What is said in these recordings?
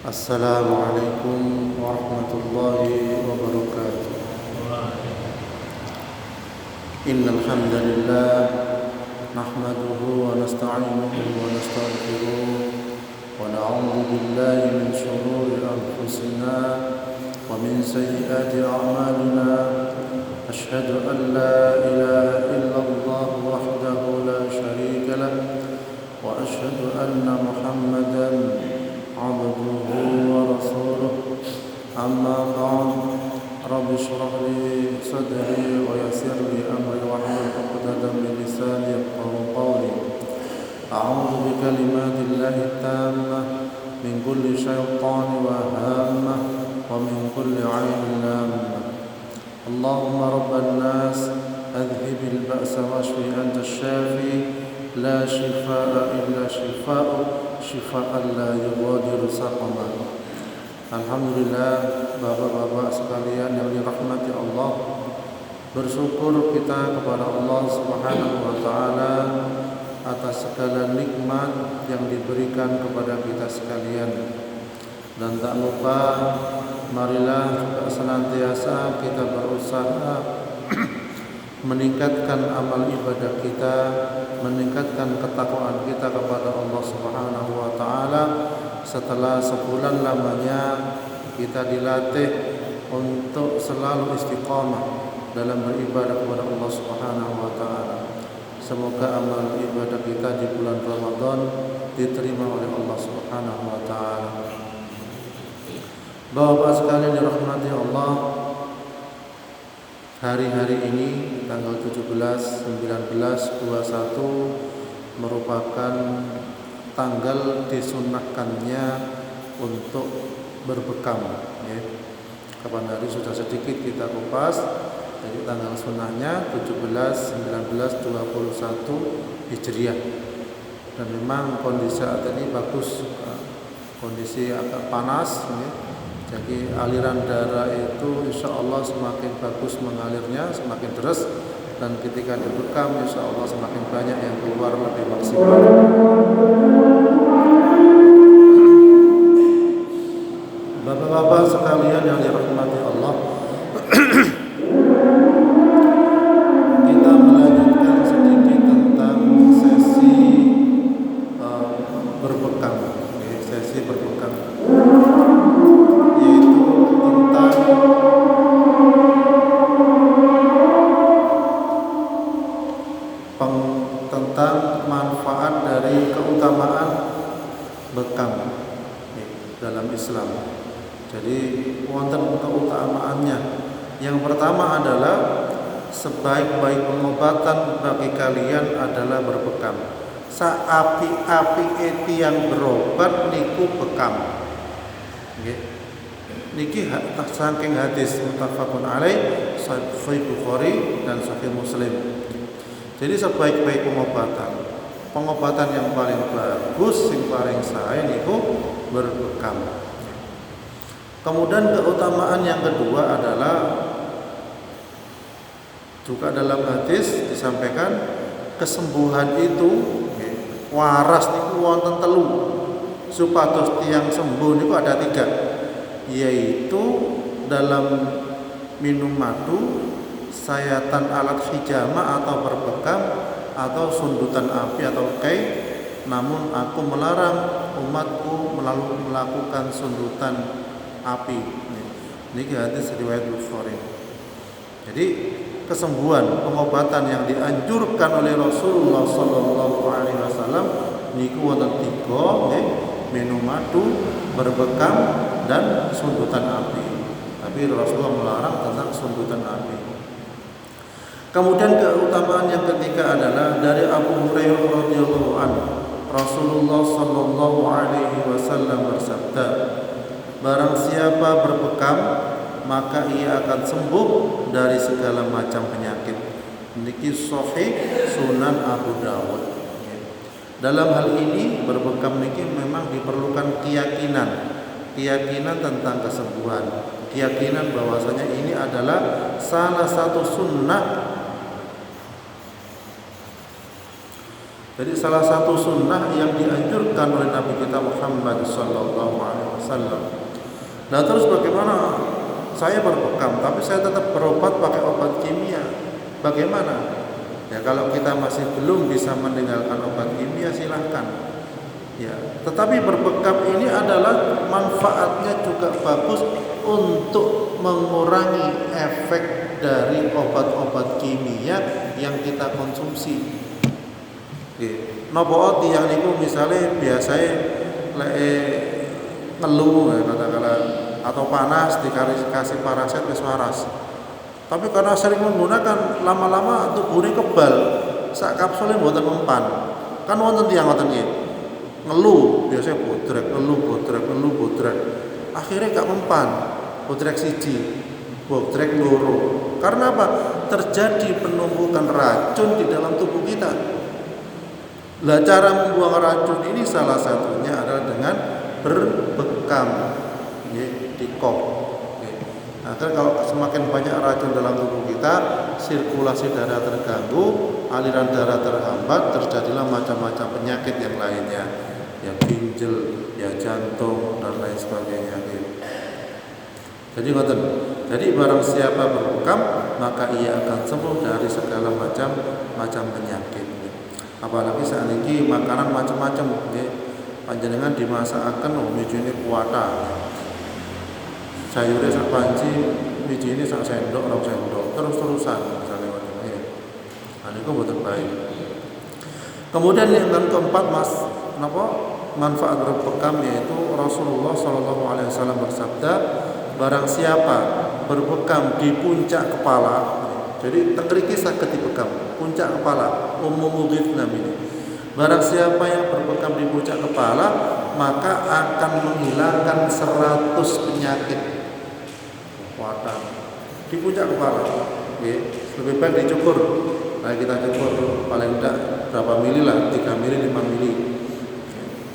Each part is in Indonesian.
Assalamualaikum warahmatullahi wabarakatuh. Innal hamdalillah nahmaduhu wa nasta'inuhu wa nastaghfiruh wa na'udzu billahi min shururi anfusina wa min sayyiati a'malina. Asyhadu an la ilaha illallah wahdahu la syarika lah wa asyhadu anna Muhammadan abduhu wa rasuluh. Amma ba'd. Rabbi shrah li sadri wa yassir li amri wahlul 'uqdatam min lisani yafqahu qawli. A'udzu bi kalimatillahi tammah min kulli syaitanir wahammah wa min kulli 'ainin lammah. Allahumma rabban nas adhibil ba'sa washfi anta syafi la shifaa illa shifaa'u shifaan la yughadiru saqama. Alhamdulillah, bapak-bapak sekalian yang dirahmati Allah, bersyukur kita kepada Allah Subhanahu wa taala atas segala nikmat yang diberikan kepada kita sekalian. Dan tak lupa, marilah juga senantiasa kita berusaha meningkatkan amal ibadah kita, meningkatkan ketakwaan kita kepada Allah Subhanahu wa taala. Setelah sebulan lamanya kita dilatih untuk selalu istiqamah dalam beribadah kepada Allah Subhanahu wa taala. Semoga amal ibadah kita di bulan Ramadan diterima oleh Allah Subhanahu wa taala. Bapak-bapak sekalian dirahmati Allah, hari-hari ini tanggal 17, 19, 21 merupakan tanggal disunahkannya untuk berbekam, ya. Kapan hari sudah sedikit kita kupas. Jadi tanggal sunnahnya 17, 19, 21 Hijriah. Dan memang kondisi saat ini bagus, kondisi agak panas, ya. Jadi aliran darah itu insya Allah semakin bagus mengalirnya, semakin deras. Dan ketika dibekam insya Allah semakin banyak yang keluar lebih maksimal. Bapak-bapak sekalian yang dirahmati Allah, kita melanjutkan sedikit tentang sesi berbekam, sesi berbekam, yaitu tentang manfaat dari keutamaan bekam dalam Islam. Jadi wonten keutamaannya. Yang pertama adalah sebaik-baik pengobatan bagi kalian adalah berbekam. Saapi-api yang berobat niku bekam. Nggih. Niki saking hadis muttafaqun alaih Sahih Bukhari dan Sahih Muslim. Jadi sebaik-baik pengobatan yang paling bagus, yang paling sae niku berbekam. Kemudian keutamaan yang kedua adalah juga dalam hadis disampaikan kesembuhan itu waras niku wonten telu. Supados tiyang sembuh niku ada 3, yaitu dalam minum madu, sayatan alat hijama atau berbekam, atau sundutan api atau kai. Namun aku melarang umatku melakukan sundutan api. Ini hadis riwayat Bukhari. Jadi kesembuhan, pengobatan yang dianjurkan oleh Rasulullah sallallahu alaihi wasallam niku wonten 3, minum madu, berbekam, dan sundutan api. Tapi Rasulullah melarang tentang sundutan api. Kemudian keutamaan yang ketiga adalah dari Abu Hurairah radhiyallahu anhu, Rasulullah sallallahu alaihi wasallam bersabda, barang siapa berbekam maka ia akan sembuh dari segala macam penyakit. Niki sahih Sunan Abu Dawud. Dalam hal ini berbekam niki memang diperlukan keyakinan tentang kesembuhan, keyakinan bahwasanya ini adalah salah satu sunnah Jadi salah satu sunnah yang dianjurkan oleh Nabi kita Muhammad sallallahu alaihi wasallam. Nah, terus bagaimana? Saya berbekam tapi saya tetap berobat pakai obat kimia. Bagaimana? Ya, kalau kita masih belum bisa meninggalkan obat kimia, silahkan. Ya, tetapi berbekam ini adalah manfaatnya juga bagus untuk mengurangi efek dari obat-obat kimia yang kita konsumsi. Napa tiyang niku misale biasae lek ngeluh katakanlah atau panas dikasih paraset wis waras. Tapi karena sering menggunakan lama-lama tubuhnya kebal, sak kapsule mboten mempan. Kan wonten tiyang ngoten nggih. Ngeluh biasanya bodrek. Akhirnya gak mempan. Bodrek siji, bodrek loro. Karena apa? Terjadi penumpukan racun di dalam tubuh kita. Lah cara membuang racun ini salah satunya adalah dengan berbekam, di kop. Agar kalau semakin banyak racun dalam tubuh kita, sirkulasi darah terganggu, aliran darah terhambat, terjadilah macam-macam penyakit yang lainnya, ya ginjal, ya jantung dan lain sebagainya. Jadi ngoten. Jadi barang siapa berbekam, maka ia akan sembuh dari segala macam penyakit. Apalagi saat ini makanan macam-macam, panjenengan dimasakaken mijine kuwata. Sayure sak panci, mijine sak sendok, rong sendok, terus-terusan misalnya ngoten ya. Niku mboten baik. Kemudian yang keempat, manfaat berbekam, yaitu Rasulullah sallallahu alaihi wasallam bersabda, barang siapa berbekam di puncak kepala. Jadi tengriki saged dibekam, puncak kepala, umumudhif namanya. Barang siapa yang berbekam di puncak kepala, maka akan menghilangkan 100 penyakit. Kekuatan di puncak kepala. Lebih baik dicukur. Nah, kita cukur paling tidak berapa mili lah, 3 mili, 5 mili.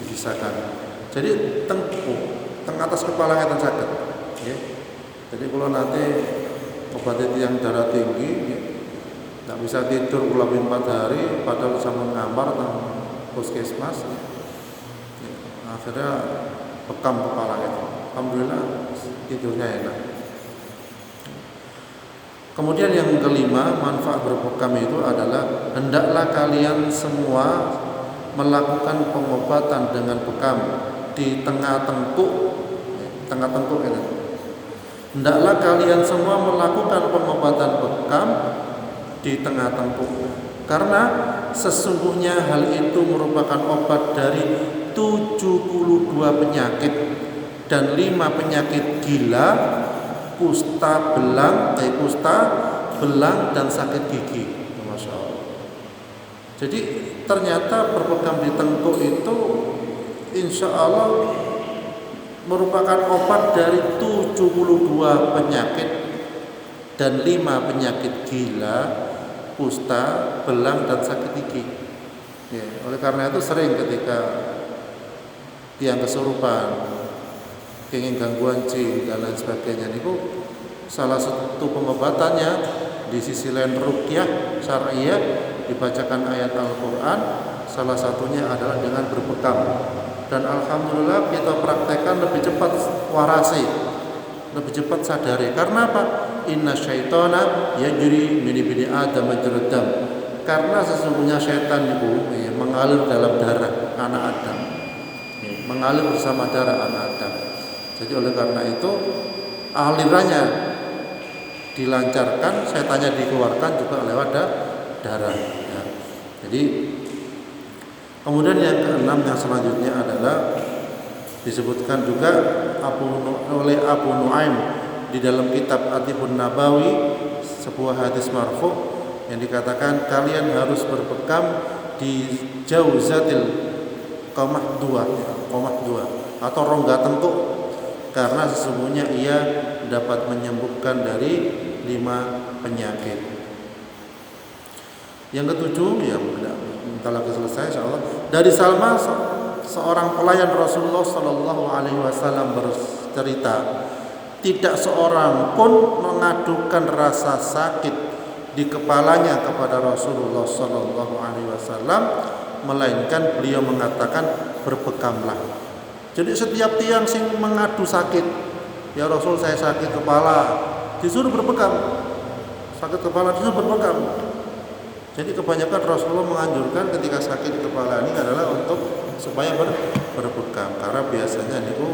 Dipisahkan. Jadi teng atas kepala ngeten saged. Jadi kalau nanti obat yang darah tinggi, tidak bisa tidur lebih 4 hari, padahal sama ngambar tentang puskesmas, akhirnya bekam kepala itu. Alhamdulillah tidurnya enak. Kemudian yang kelima, manfaat berbekam itu adalah hendaklah kalian semua melakukan pengobatan dengan bekam di tengah tengkuk itu. Hendaklah kalian semua melakukan pengobatan bekam di tengah tengkuk, karena sesungguhnya hal itu merupakan obat dari 72 penyakit dan 5 penyakit gila, kusta, belang dan sakit gigi. Masya Allah. Jadi ternyata berbekam di tengkuk itu insya Allah merupakan obat dari 72 penyakit dan 5 penyakit gila, kusta, belang dan sakit gigi. Ya, oleh karena itu sering ketika tiang kesurupan, ingin gangguan jin dan lain sebagainya, niku salah satu pengobatannya di sisi lain ruqyah syariah, dibacakan ayat Al-Qur'an, salah satunya adalah dengan berbekam. Dan alhamdulillah kita praktekkan lebih cepat warasi, lebih cepat sadari. Karena apa? Inna syaitana yajri min ibni adam majrad dam. Karena sesungguhnya syaitan itu mengalir dalam darah anak Adam, mengalir bersama darah anak Adam. Jadi oleh karena itu alirannya dilancarkan, syaitannya dikeluarkan juga lewat darah. Ya. Jadi kemudian yang keenam yang selanjutnya adalah disebutkan juga oleh Abu Nuaim di dalam kitab Atibun Nabawi, sebuah hadis marfu yang dikatakan kalian harus berbekam di jauzatil qamah dua atau rongga tengkuk, karena sesungguhnya ia dapat menyembuhkan dari 5 penyakit. Yang ketujuh, ya bentar lagi selesai insyaallah. Dari Salma, seorang pelayan Rasulullah sallallahu alaihi wasallam bercerita, tidak seorang pun mengadukan rasa sakit di kepalanya kepada Rasulullah sallallahu alaihi wasallam melainkan beliau mengatakan berbekamlah. Jadi setiap tiang sing mengadu sakit, ya Rasul saya sakit kepala, disuruh berbekam. Sakit kepala disuruh berbekam. Jadi kebanyakan Rasulullah menganjurkan ketika sakit kepala ini adalah untuk supaya berbekam, karena biasanya itu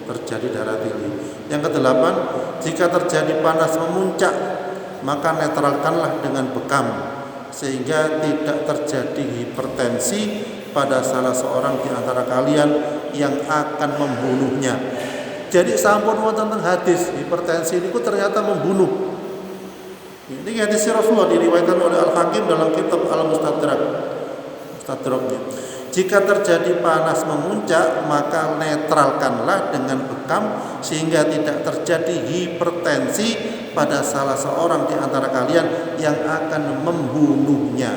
terjadi darah tinggi. Yang kedelapan, jika terjadi panas memuncak, maka netralkanlah dengan bekam sehingga tidak terjadi hipertensi pada salah seorang di antara kalian yang akan membunuhnya. Jadi sampun wonten teng hadis hipertensi itu ternyata membunuh. Ini hadis Rasulullah diriwayatkan oleh Al-Hakim dalam kitab Al-Mustadrak. Jika terjadi panas memuncak, maka netralkanlah dengan bekam sehingga tidak terjadi hipertensi pada salah seorang di antara kalian yang akan membunuhnya.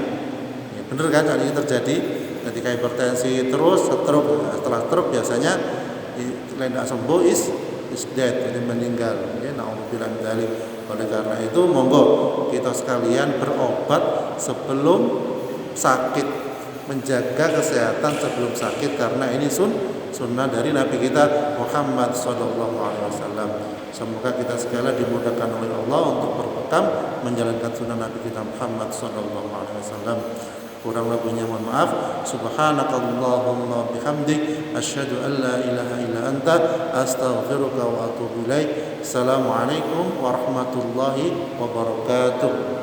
Ya, benar kan hal ini terjadi ketika hipertensi terus stroke. Setelah stroke biasanya tidak sembuh is dead, jadi meninggal. Ya, naudzubillah min dzalik. Oleh karena itu monggo kita sekalian berobat sebelum sakit, menjaga kesehatan sebelum sakit, karena ini sunnah dari Nabi kita Muhammad SAW. Semoga kita sekalian dimudahkan oleh Allah untuk berbekam menjalankan sunnah Nabi kita Muhammad SAW. Kurang lebihnya mohon maaf. Subhanakallahumma bihamdik asyhadu an la ilaha illa anta astaghfiruka wa atubu ilaik. Assalamualaikum warahmatullahi wabarakatuh.